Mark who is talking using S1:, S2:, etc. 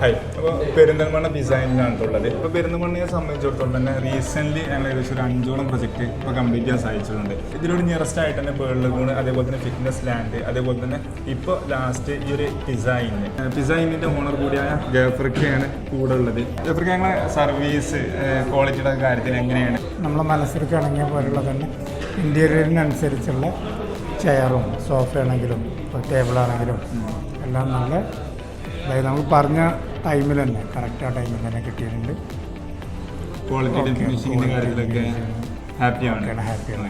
S1: Hi, അപ്പോൾ പെരിന്തൽമണ്ണ ഡിസൈനിലാണ് ഉള്ളത്. ഇപ്പോൾ പെരിന്തൽമണ്ണയെ സംബന്ധിച്ചിടത്തോളം തന്നെ റീസെൻ്റ്ലി ഞങ്ങൾ ഏകദേശം ഒരു 5ഓളം പ്രൊജക്റ്റ് ഇപ്പോൾ കംപ്ലീറ്റ് ചെയ്യാൻ സാധിച്ചിട്ടുണ്ട്. ഇതിലൂടെ നിയറസ്റ്റ് ആയിട്ട് തന്നെ പേൾ ലഗൂൺ, അതേപോലെ തന്നെ ഫിറ്റ്നസ് ലാൻഡ്, അതേപോലെ തന്നെ ഇപ്പോൾ ലാസ്റ്റ് ഈ ഒരു ഡിസൈനിൻ്റെ ഓണർ കൂടിയായ ഗഫർക്കയാണ് കൂടെ ഉള്ളത്. ഗഫർക്ക ഞങ്ങളെ സർവീസ് ക്വാളിറ്റിയുടെ കാര്യത്തിൽ എങ്ങനെയാണ്?
S2: നമ്മളെ മനസ്സിലേക്ക് ഇണങ്ങിയ പോലുള്ള തന്നെ ഇൻറ്റീരിയറിനനുസരിച്ചുള്ള ചെയറും സോഫയാണെങ്കിലും ടേബിളാണെങ്കിലും എല്ലാം നല്ല അതായത് നമുക്ക് പറഞ്ഞ ടൈമിൽ തന്നെ കറക്റ്റ് ആ ടൈമിൽ തന്നെ കിട്ടിയിട്ടുണ്ട്.
S1: ക്വാളിറ്റി ഫിനിഷിങ്ങിൻ്റെ കാര്യത്തിലൊക്കെ ഹാപ്പിയാണ്.
S2: ഹാപ്പിയാണ്.